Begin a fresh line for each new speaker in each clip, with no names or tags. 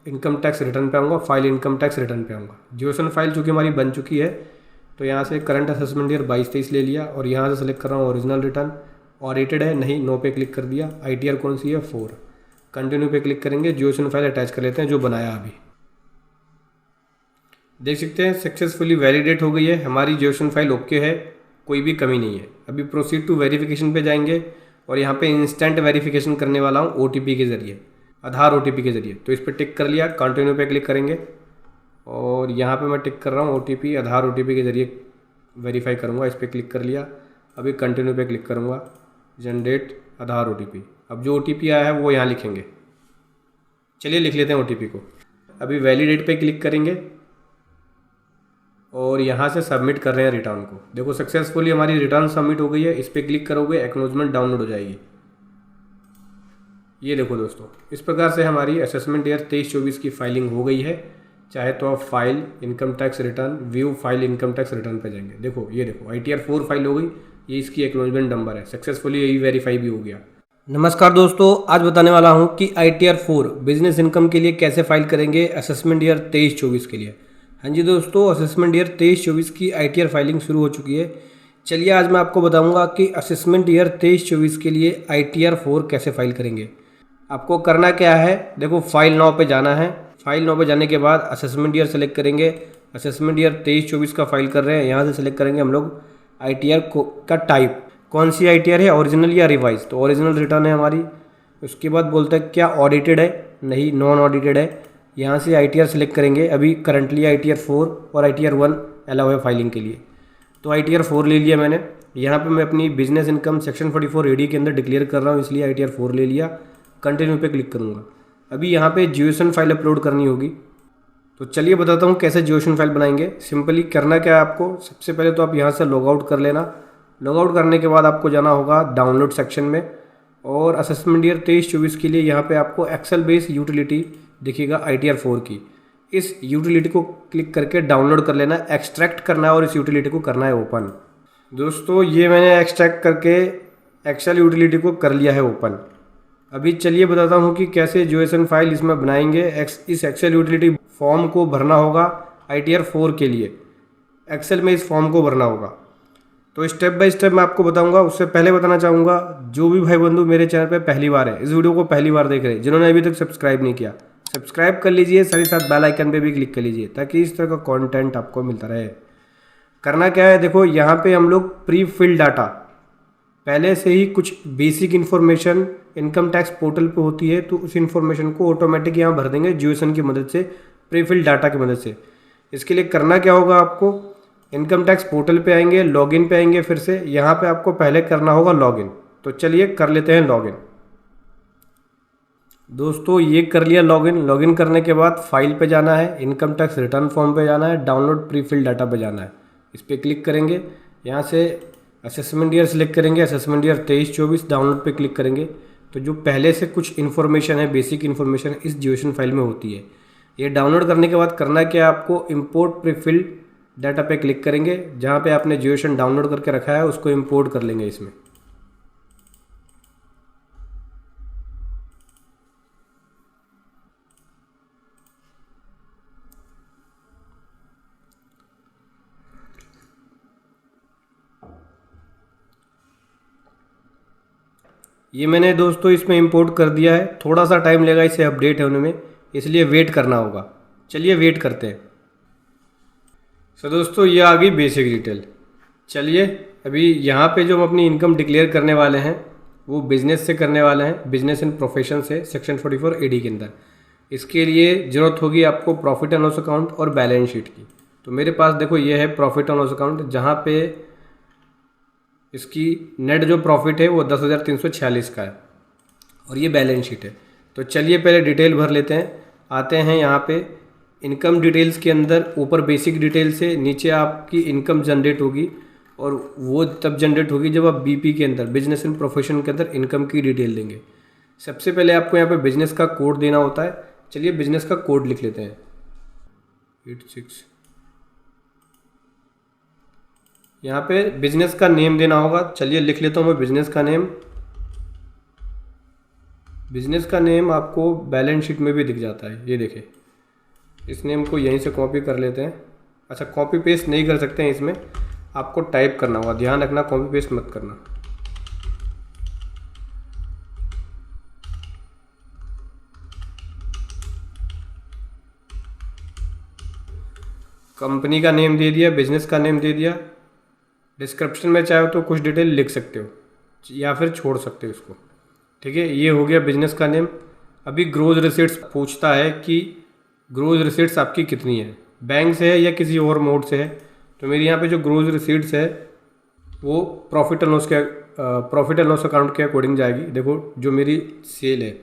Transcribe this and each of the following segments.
Income tax return पे आऊँगा, file income tax return पे आऊँगा। जियोसन फाइल चूँकि हमारी बन चुकी है तो यहाँ से करंट असेसमेंट ईयर 22-23 ले लिया और यहाँ से सेलेक्ट कर रहा हूँ ओरिजिनल रिटर्न। ऑडिटेड है नहीं, नो पे क्लिक कर दिया। ITR कौन सी है 4। कंटिन्यू पे क्लिक करेंगे, जियोसन फाइल अटैच कर लेते हैं जो बनाया अभी। देख सकते हैं सक्सेसफुली वैलिडेट हो गई है हमारी जियोसन फाइल, ओके है, कोई भी कमी नहीं है। अभी प्रोसीड टू वेरिफिकेशन पे जाएंगे और यहाँ पे इंस्टेंट वेरिफिकेशन करने वाला हूँ OTP के ज़रिए, आधार OTP के ज़रिए। तो इस पर टिक कर लिया, कंटिन्यू पे क्लिक करेंगे और यहाँ पे मैं टिक कर रहा हूँ OTP, आधार OTP के ज़रिए वेरीफाई करूँगा। इस पर क्लिक कर लिया, अभी कंटिन्यू पे क्लिक करूँगा, जनरेट आधार OTP। अब जो OTP आया है वो यहाँ लिखेंगे। चलिए लिख लेते हैं OTP को। अभी वैलिडेट पे क्लिक करेंगे और यहाँ से सबमिट कर रहे हैं रिटर्न को। देखो सक्सेसफुली हमारी रिटर्न सबमिट हो गई है। इस पर क्लिक करोगे, एक्नॉलेजमेंट डाउनलोड हो जाएगी। ये देखो दोस्तों, इस प्रकार से हमारी असेसमेंट ईयर 23-24 की फाइलिंग हो गई है। चाहे तो आप file income tax return, view file income tax return पे जाएंगे। देखो ये देखो ITR 4 फाइल हो गई, ये इसकी एक्नॉलेजमेंट नंबर है। सक्सेसफुली यही वेरीफाई भी हो गया। नमस्कार दोस्तों, आज बताने वाला हूँ कि ITR 4 बिजनेस इनकम के लिए कैसे फाइल करेंगे असेसमेंट ईयर 23-24 के लिए। हाँ जी दोस्तों, असेसमेंट ईयर 23-24 की ITR फाइलिंग शुरू हो चुकी है। चलिए आज मैं आपको बताऊंगा कि असेसमेंट ईयर 23-24 के लिए ITR 4 कैसे फाइल करेंगे। आपको करना क्या है, देखो फाइल नाउ पे जाना है। फाइल नाउ पे जाने के बाद असेसमेंट ईयर सेलेक्ट करेंगे। असेसमेंट ईयर 23-24 का फाइल कर रहे हैं, यहाँ से सेलेक्ट करेंगे हम लोग ITR का टाइप, कौन सी ITR है, ओरिजिनल या रिवाइज। तो ओरिजिनल रिटर्न है हमारी। उसके बाद बोलते हैं क्या ऑडिटेड है, नहीं नॉन ऑडिटेड है। यहाँ से ITR सेलेक्ट करेंगे। अभी करंटली ITR 4 और ITR 1 अलाउ है फाइलिंग के लिए, तो ITR 4 ले लिया मैंने। यहाँ पे मैं अपनी बिजनेस इनकम सेक्शन 44 AD के अंदर डिक्लेयर कर रहा हूँ, इसलिए ITR 4 ले लिया। कंटिन्यू पे क्लिक करूँगा। अभी यहाँ पे जियोसन फाइल अपलोड करनी होगी, तो चलिए बताता हूँ कैसे जियोसन फाइल बनाएंगे। सिंपली करना क्या है आपको, सबसे पहले तो आप यहाँ से लॉग आउट कर लेना। लॉग आउट करने के बाद आपको जाना होगा डाउनलोड सेक्शन में और असेसमेंट ईयर 23-24 के लिए यहाँ पे आपको एक्सेल बेस यूटिलिटी दिखेगा ITR 4 की। इस यूटिलिटी को क्लिक करके डाउनलोड कर लेना, एक्सट्रैक्ट करना है और इस यूटिलिटी को करना है ओपन। दोस्तों ये मैंने एक्सट्रैक्ट करके एक्सेल यूटिलिटी को कर लिया है ओपन। अभी चलिए बताता हूँ कि कैसे जियोसन फाइल इसमें बनाएंगे। इस एक्सेल यूटिलिटी फॉर्म को भरना होगा ITR 4 के लिए, एक्सेल में इस फॉर्म को भरना होगा। तो स्टेप बाय स्टेप मैं आपको बताऊंगा। उससे पहले बताना चाहूँगा, जो भी भाई बंधु मेरे चैनल पे पहली बार है, इस वीडियो को पहली बार देख रहे हैं, जिन्होंने अभी तक सब्सक्राइब नहीं किया, सब्सक्राइब कर लीजिए, साथ ही साथ बेल आइकन पे भी क्लिक कर लीजिए ताकि इस तरह का कंटेंट आपको मिलता रहे। करना क्या है, देखो यहाँ पे हम लोग प्री फिल डाटा, पहले से ही कुछ basic information income tax portal पे होती है, तो उस इन्फॉर्मेशन को ऑटोमेटिक यहाँ भर देंगे जियोसन की मदद से, प्री फिल डाटा की मदद से। इसके लिए करना क्या होगा, आपको इनकम टैक्स पोर्टल पे आएंगे, लॉगिन पे आएंगे, फिर से यहाँ पे आपको पहले करना होगा लॉगिन। तो चलिए कर लेते हैं लॉगिन। दोस्तों ये कर लिया लॉगिन। लॉगिन करने के बाद फाइल पे जाना है, इनकम टैक्स रिटर्न फॉर्म पे जाना है, डाउनलोड प्री फिल डाटा पे जाना है। इस पर क्लिक करेंगे, यहाँ से असेसमेंट ईयर सेलेक्ट करेंगे, असेसमेंट ईयर 23-24 डाउनलोड पे क्लिक करेंगे। तो जो पहले से कुछ इन्फॉर्मेशन है, बेसिक इन्फॉर्मेशन इस जियोसन फाइल में होती है। ये डाउनलोड करने के बाद करना क्या है, आपको इंपोर्ट प्री फिल डाटा पे क्लिक करेंगे। जहाँ पे आपने जियोसन डाउनलोड करके रखा है उसको इंपोर्ट कर लेंगे इसमें। ये मैंने दोस्तों इसमें इंपोर्ट कर दिया है। थोड़ा सा टाइम लगेगा इसे अपडेट होने में, इसलिए वेट करना होगा। चलिए वेट करते हैं। सो दोस्तों ये आ गई बेसिक डिटेल। चलिए अभी यहाँ पे जो हम अपनी इनकम डिक्लेयर करने वाले हैं वो बिजनेस से करने वाले हैं, बिजनेस एंड प्रोफेशन से, सेक्शन 44 AD के अंदर। इसके लिए ज़रूरत होगी आपको प्रॉफिट एंड लॉस अकाउंट और बैलेंस शीट की। तो मेरे पास देखो ये है प्रॉफिट एंड लॉस अकाउंट, जहाँ पे इसकी नेट जो प्रॉफिट है वो 10,346 का है और ये बैलेंस शीट है। तो चलिए पहले डिटेल भर लेते हैं। आते हैं यहाँ पे इनकम डिटेल्स के अंदर, ऊपर बेसिक डिटेल से नीचे आपकी इनकम जनरेट होगी और वो तब जनरेट होगी जब आप BP के अंदर, बिजनेस एंड प्रोफेशन के अंदर इनकम की डिटेल देंगे। सबसे पहले आपको यहाँ पे बिजनेस का कोड देना होता है। चलिए बिजनेस का कोड लिख लेते हैं 86। यहाँ पे बिजनेस का नेम देना होगा। चलिए लिख लेता हूँ मैं बिजनेस का नेम। बिजनेस का नेम आपको बैलेंस शीट में भी दिख जाता है, ये देखें। इस नेम को यहीं से कॉपी कर लेते हैं। अच्छा, कॉपी पेस्ट नहीं कर सकते हैं, इसमें आपको टाइप करना होगा, ध्यान रखना कॉपी पेस्ट मत करना। कंपनी का नेम दे दिया, बिजनेस का नेम दे दिया। डिस्क्रिप्शन में चाहे तो कुछ डिटेल लिख सकते हो या फिर छोड़ सकते हो इसको, ठीक है। ये हो गया बिजनेस का नेम। अभी ग्रोज रिसीट्स पूछता है कि ग्रोज रिसीट्स आपकी कितनी है, बैंक से है या किसी और मोड से है। तो मेरी यहाँ पे जो ग्रोज रिसीट्स है वो प्रॉफिट एंड लॉस अकाउंट के अकॉर्डिंग जाएगी। देखो जो मेरी सेल है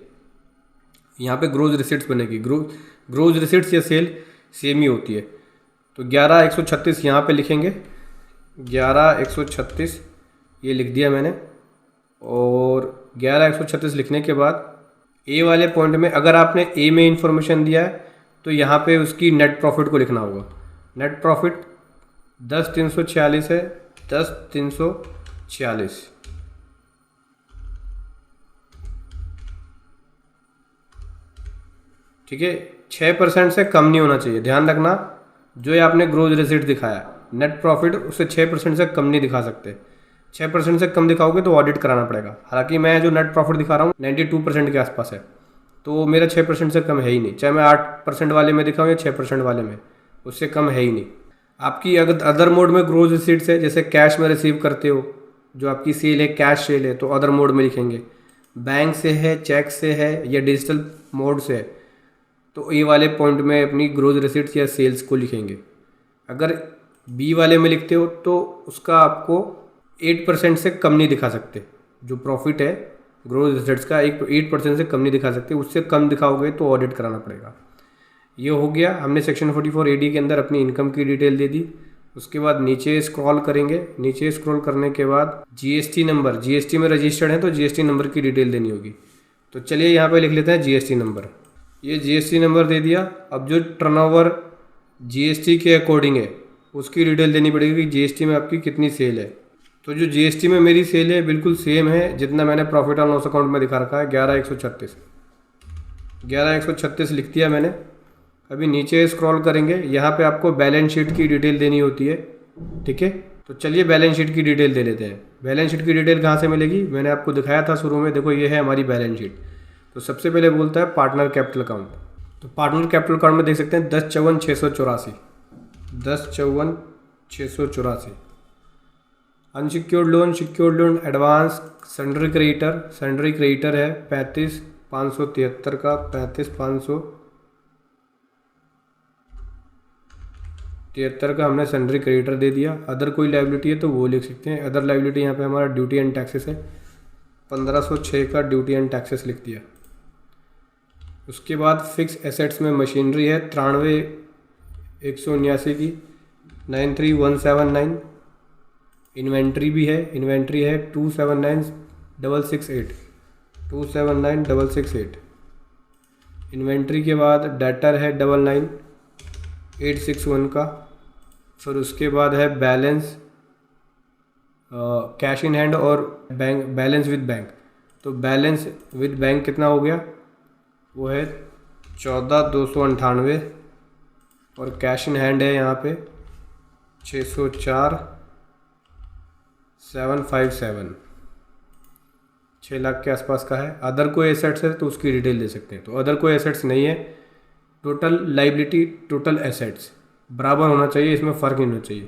यहाँ पे ग्रोज रिसीट्स बनेगी। ग्रोज रिसीट्स या सेल सेम ही होती है। तो 11,136 यहाँ पे लिखेंगे, 11,136 ये लिख दिया मैंने। और 11,136 लिखने के बाद ए वाले पॉइंट में अगर आपने ए में इंफॉर्मेशन दिया है तो यहाँ पे उसकी नेट प्रॉफिट को लिखना होगा। नेट प्रॉफिट 10,346 है, 10,346, ठीक है। 6% से कम नहीं होना चाहिए, ध्यान रखना। जो ये आपने ग्रोज रिसीट दिखाया नेट प्रॉफिट, उससे 6% से कम नहीं दिखा सकते। 6% से कम दिखाओगे तो ऑडिट कराना पड़ेगा। हालांकि मैं जो नेट प्रॉफिट दिखा रहा हूँ 92% के आसपास है, तो मेरा 6% से कम है ही नहीं। चाहे मैं 8% वाले में दिखाऊँ या 6% वाले में, उससे कम है ही नहीं। आपकी अगर अदर मोड में ग्रोज रिसीट्स है, जैसे कैश में रिसीव करते हो, जो आपकी सेल है कैश सेल है, तो अदर मोड में लिखेंगे। बैंक से है, चेक से है या डिजिटल मोड से है, तो ए वाले पॉइंट में अपनी ग्रोज रिसीट्स या सेल्स को लिखेंगे। अगर बी वाले में लिखते हो तो उसका आपको 8% से कम नहीं दिखा सकते। जो प्रॉफिट है ग्रोज रिसीट्स का 8% से कम नहीं दिखा सकते, उससे कम दिखाओगे तो ऑडिट कराना पड़ेगा। ये हो गया, हमने सेक्शन 44 AD के अंदर अपनी इनकम की डिटेल दे दी। उसके बाद नीचे स्क्रॉल करेंगे। नीचे स्क्रॉल करने के बाद GST नंबर, GST में रजिस्टर्ड है तो GST नंबर की डिटेल देनी होगी। तो चलिए यहाँ पे लिख लेते हैं GST नंबर। ये GST नंबर दे दिया। अब जो टर्नओवर GST के अकॉर्डिंग है उसकी डिटेल देनी पड़ेगी कि GST में आपकी कितनी सेल है। तो जो GST में मेरी सेल है बिल्कुल सेम है जितना मैंने प्रॉफिट एंड लॉस अकाउंट में दिखा रखा है, 11,136। 11,136 लिख दिया मैंने। अभी नीचे स्क्रॉल करेंगे, यहाँ पे आपको बैलेंस शीट की डिटेल देनी होती है, ठीक है। तो चलिए बैलेंस शीट की डिटेल दे लेते हैं। बैलेंस शीट की डिटेल कहाँ से मिलेगी, मैंने आपको दिखाया था शुरू में। देखो ये है हमारी बैलेंस शीट। तो सबसे पहले बोलता है पार्टनर कैपिटल अकाउंट। तो पार्टनर कैपिटल अकाउंट में देख सकते हैं 10,54,684, 10,54,684। Unsecured loan, secured loan, advance, sundry creditor है 35,573 का, 35,573 का हमने सन्ड्री क्रेडिटर दे दिया। अदर कोई लाइबिलिटी है तो वो लिख सकते हैं। अदर लाइबिलिटी यहाँ पे हमारा ड्यूटी एंड टैक्सेस है, 1,506 का ड्यूटी एंड टैक्सेस लिख दिया। उसके बाद फिक्स एसेट्स में मशीनरी है 93,179 की, 93,179। इन्वेंट्री भी है, इन्वेंट्री है 279,668, 279,668। इन्वेंट्री के बाद डेटर है 99,861 का। फिर उसके बाद है बैलेंस, कैश इन हैंड और बैंक, बैलेंस विद बैंक। तो बैलेंस विद बैंक कितना हो गया, वो है 14,298। और कैश इन हैंड है यहाँ पे 604,757, 6 लाख के आसपास का है। अदर कोई एसेट्स है तो उसकी डिटेल दे सकते हैं। तो अदर कोई एसेट्स नहीं है। टोटल लाइबिलिटी टोटल एसेट्स बराबर होना चाहिए, इसमें फ़र्क नहीं होना चाहिए।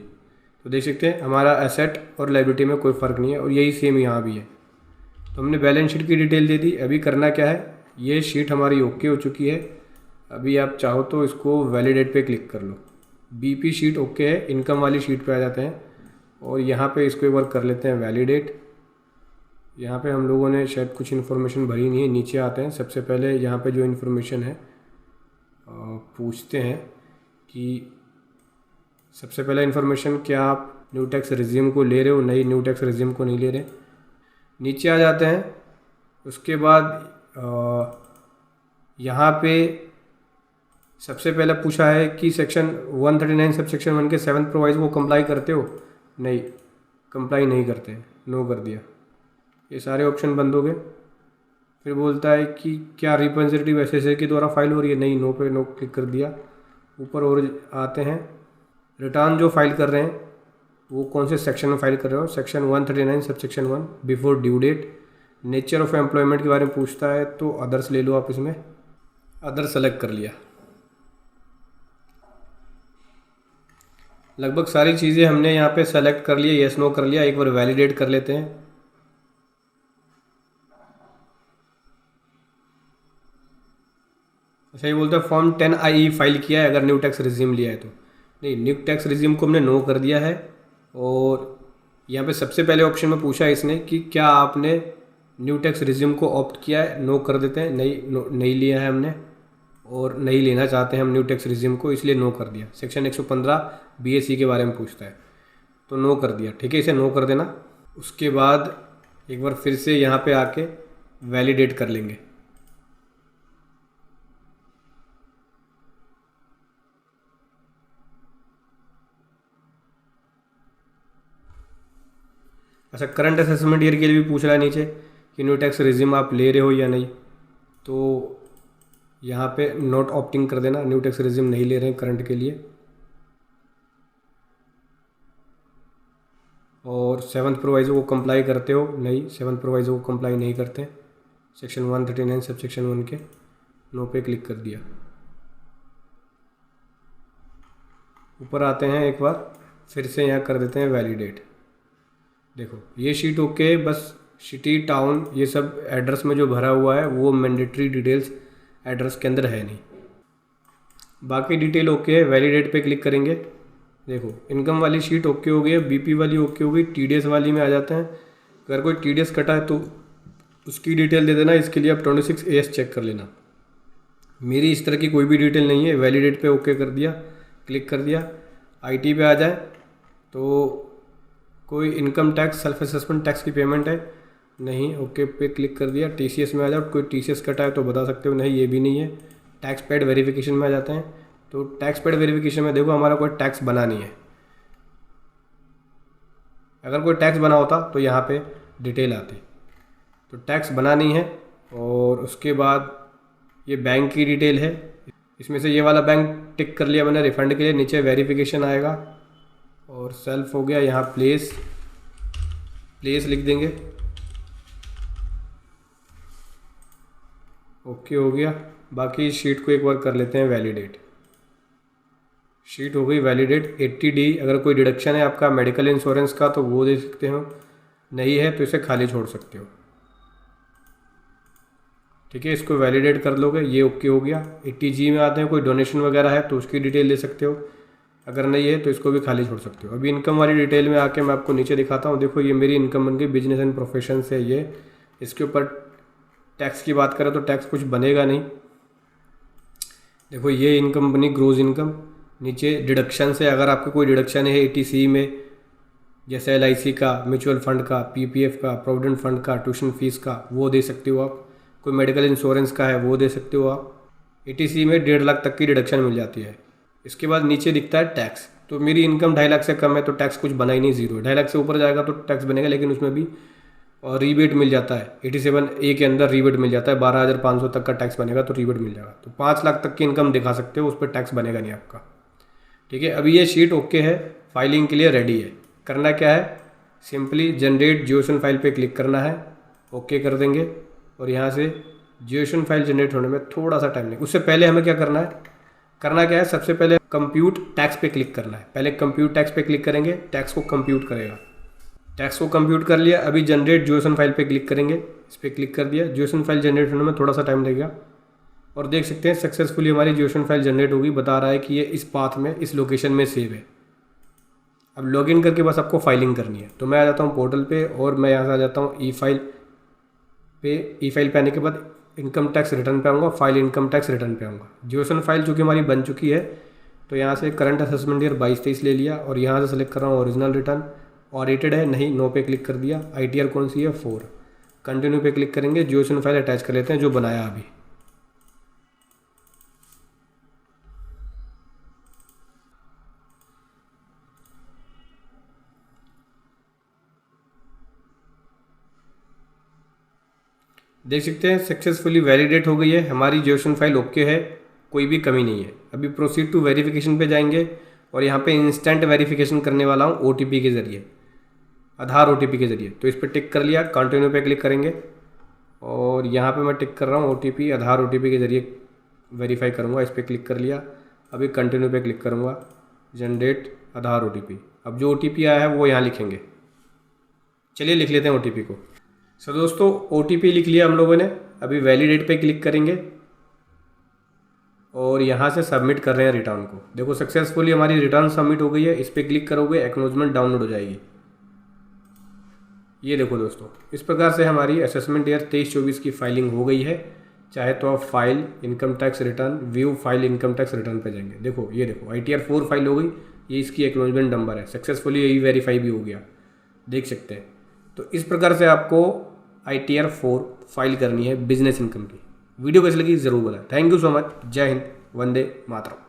तो देख सकते हैं हमारा एसेट और लाइबिलिटी में कोई फ़र्क नहीं है, और यही सेम यहाँ भी है। तो हमने बैलेंस शीट की डिटेल दे दी। अभी करना क्या है, ये शीट हमारी ओके हो चुकी है। अभी आप चाहो तो इसको वैलिडेट पे क्लिक कर लो। BP शीट ओके है, इनकम वाली शीट पे आ जाते हैं और यहाँ पे इसको एक बार कर लेते हैं वैलिडेट। यहाँ पे हम लोगों ने शायद कुछ इन्फॉर्मेशन भरी नहीं है। नीचे आते हैं, सबसे पहले यहाँ पे जो इन्फॉर्मेशन है पूछते हैं कि सबसे पहले इन्फॉर्मेशन, क्या आप न्यू टैक्स रिज्यूम को ले रहे हो, नहीं न्यू टैक्स रिज्यूम को नहीं ले रहे। नीचे आ जाते हैं। उसके बाद यहाँ पे सबसे पहले पूछा है कि सेक्शन 139 सब सेक्शन 1 के 7th प्रोवाइज को कंप्लाई करते हो, नहीं कंप्लाई नहीं करते हैं, नो कर दिया। ये सारे ऑप्शन बंद हो गए। फिर बोलता है कि क्या रिप्रेजेंटेटिव एसएसए के द्वारा फाइल हो रही है, नहीं, नो पे नो क्लिक कर दिया। ऊपर और आते हैं, रिटर्न जो फाइल कर रहे हैं वो कौन से सेक्शन में फाइल कर रहे हो, section 139 subsection 1 before due date. Nature of employment के बारे में पूछता है तो अदर्स ले लो आप, इसमें अदर सेलेक्ट कर लिया। लगभग सारी चीज़ें हमने यहाँ पे सेलेक्ट कर लिया, येस नो कर लिया। एक बार वैलिडेट कर लेते हैं। अच्छा, ये बोलते हैं फॉर्म 10IE फाइल किया है अगर न्यू टैक्स रिज्यूम लिया है तो। नहीं, न्यू टैक्स रिज्यूम को हमने नो कर दिया है। और यहाँ पे सबसे पहले ऑप्शन में पूछा है इसने कि क्या आपने न्यू टैक्स रिज्यूम को ऑप्ट किया है, नो कर देते हैं। नहीं लिया है हमने, और नहीं लेना चाहते हैं हम न्यू टैक्स रिज्यूम को, इसलिए नो कर दिया। सेक्शन 115 BAC के बारे में पूछता है तो नो कर दिया। ठीक है, इसे नो कर देना। उसके बाद एक बार फिर से यहाँ पे आके वैलिडेट कर लेंगे। अच्छा, करंट असेसमेंट ईयर के लिए भी पूछ रहा है नीचे कि न्यू टैक्स रिज्यूम आप ले रहे हो या नहीं, तो यहाँ पे नोट ऑप्टिंग कर देना, न्यू टैक्स रिज्यूम नहीं ले रहे हैं करंट के लिए। और 7th प्रोवाइजो को कंप्लाई करते हो, नहीं, 7th प्रोवाइजो को कंप्लाई नहीं करते। सेक्शन 139 सबसेक्शन 1 के नो पे क्लिक कर दिया। ऊपर आते हैं, एक बार फिर से यहाँ कर देते हैं वैलिडेट। देखो ये sheet okay, bus city town ये सब एड्रेस में जो भरा हुआ है वो मैंडेटरी डिटेल्स एड्रेस के अंदर है नहीं। बाकी डिटेल ओके है, वैलिडेट पे क्लिक करेंगे। देखो इनकम वाली शीट ओके हो गई है, बीपी वाली ओके हो गई। टीडीएस वाली में आ जाते हैं। अगर कोई टीडीएस कटा है तो उसकी डिटेल दे देना। इसके लिए आप 26AS चेक कर लेना। मेरी इस तरह की कोई भी डिटेल नहीं है। वैलिडेट पे ओके कर दिया, क्लिक कर दिया। आईटी पे आ जाए तो कोई income tax self assessment tax की पेमेंट है, नहीं, ओके पे क्लिक कर दिया। टीसीएस में आ जाओ, कोई टीसीएस कटा है तो बता सकते हो, नहीं ये भी नहीं है। टैक्स पेड वेरिफिकेशन में आ जाते हैं तो टैक्स पेड वेरिफिकेशन में देखो हमारा कोई टैक्स बना नहीं है। अगर कोई टैक्स बना होता तो यहाँ पे डिटेल आती, तो टैक्स बना नहीं है। और उसके बाद ये बैंक की डिटेल है, इसमें से ये वाला बैंक टिक कर लिया मैंने रिफंड के लिए। नीचे वेरिफिकेशन आएगा और सेल्फ हो गया, यहाँ प्लेस लिख देंगे, ओके हो गया। बाकी शीट को एक बार कर लेते हैं वैलिडेट। शीट हो गई वैलिडेट। 80D अगर कोई डिडक्शन है आपका मेडिकल इंश्योरेंस का तो वो दे सकते हो, नहीं है तो इसे खाली छोड़ सकते हो। ठीक है, इसको वैलिडेट कर लोगे, ये ओके हो गया। 80G में आते हैं, कोई डोनेशन वगैरह है तो उसकी डिटेल दे सकते हो, अगर नहीं है तो इसको भी खाली छोड़ सकते हो। अभी इनकम वाली डिटेल में आके मैं आपको नीचे दिखाता हूँ। देखो ये मेरी इनकम बन गई, बिजनेस एंड प्रोफेशन से। ये इसके ऊपर टैक्स की बात करें तो टैक्स कुछ बनेगा नहीं। देखो ये इनकम बनी ग्रोज इनकम। नीचे डिडक्शन से अगर आपको कोई डिडक्शन है 80C में, जैसे LIC का, म्यूचुअल फंड का, PPF का, प्रोविडेंट फंड का, ट्यूशन फीस का, वो दे सकते हो आप। कोई मेडिकल इंश्योरेंस का है वो दे सकते हो आप। 80C में 1.5 लाख तक की डिडक्शन मिल जाती है। इसके बाद नीचे दिखता है टैक्स, तो मेरी इनकम 2.5 लाख से कम है तो टैक्स कुछ बना ही नहीं, जीरो। 2.5 लाख से ऊपर जाएगा तो टैक्स बनेगा, लेकिन उसमें भी और रीबेट मिल जाता है। 87A के अंदर रीबेट मिल जाता है, 12,500 तक का टैक्स बनेगा तो रीबेट मिल जाएगा। तो 5 लाख तक की इनकम दिखा सकते हो, उस पर टैक्स बनेगा नहीं आपका। ठीक है, अभी ये शीट ओके है, फाइलिंग के लिए रेडी है। करना क्या है, सिंपली जनरेट जियोशन फाइल पे क्लिक करना है, ओके कर देंगे। और यहाँ से जियोशन फाइल जनरेट होने में थोड़ा सा टाइम लगे। उससे पहले हमें क्या करना है, सबसे पहले कंप्यूट टैक्स पे क्लिक करना है। पहले कंप्यूट टैक्स पे क्लिक करेंगे, टैक्स को कंप्यूट करेगा। टैक्स को कंप्यूट कर लिया, अभी जनरेट जियोशन फाइल पे क्लिक करेंगे। इस पर क्लिक कर दिया, जियोशन फाइल जनरेट होने में थोड़ा सा टाइम लगेगा। और देख सकते हैं सक्सेसफुली हमारी जियोशन फाइल जनरेट होगी। बता रहा है कि ये इस पाथ में, इस लोकेशन में सेव है। अब लॉगिन करके बस आपको फाइलिंग करनी है। तो मैं आ जाता हूँ पोर्टल पे और मैं यहाँ से आ जाता हूँ ई फाइल पे आने के बाद इनकम टैक्स रिटर्न पे आऊँगा, फाइल इनकम टैक्स रिटर्न पे आऊँगा। जियोशन फाइल चूँकि हमारी बन चुकी है तो यहाँ से करंट असेसमेंट ईयर 22-23 ले लिया और यहाँ से सेलेक्ट कर रहा हूँ ओरिजिनल रिटर्न। ऑडिटेड है, नहीं, नो पे क्लिक कर दिया। ITR कौन सी है, 4। कंटिन्यू पे क्लिक करेंगे, जियोशन फाइल अटैच कर लेते हैं जो बनाया अभी। देख सकते हैं सक्सेसफुली वैलिडेट हो गई है, हमारी जेओशन फाइल ओके है, कोई भी कमी नहीं है। अभी प्रोसीड टू वेरिफिकेशन पे जाएंगे और यहाँ पे इंस्टेंट वेरिफिकेशन करने वाला हूँ OTP के ज़रिए, आधार OTP के ज़रिए। तो इस पर टिक कर लिया, कंटिन्यू पे क्लिक करेंगे और यहाँ पे मैं टिक कर रहा हूँ OTP, आधार OTP के ज़रिए वेरीफाई करूँगा। इस पर क्लिक कर लिया, अभी कंटिन्यू पे क्लिक करूँगा, जनरेट आधार OTP। अब जो OTP आया है वो यहाँ लिखेंगे। चलिए लिख लेते हैं OTP को। सो दोस्तों OTP लिख लिया हम लोगों ने। अभी वैलिडेट पे क्लिक करेंगे और यहाँ से सबमिट कर रहे हैं रिटर्न को। देखो सक्सेसफुली हमारी रिटर्न सबमिट हो गई है। इस पर क्लिक करोगे, एक्नॉलेजमेंट डाउनलोड हो जाएगी। ये देखो दोस्तों, इस प्रकार से हमारी असेसमेंट ईयर 23-24 की फाइलिंग हो गई है। चाहे तो आप file income tax return, view file income tax return पे जाएंगे। देखो ये देखो ITR 4 फाइल हो गई, ये इसकी एक्नॉलेजमेंट नंबर है, सक्सेसफुली यही वेरीफाई भी हो गया, देख सकते हैं। तो इस प्रकार से आपको ITR 4 फाइल करनी है बिजनेस इनकम की। वीडियो कैसी लगी ज़रूर बताएं। Thank you so much. जय हिंद, वंदे मातरम।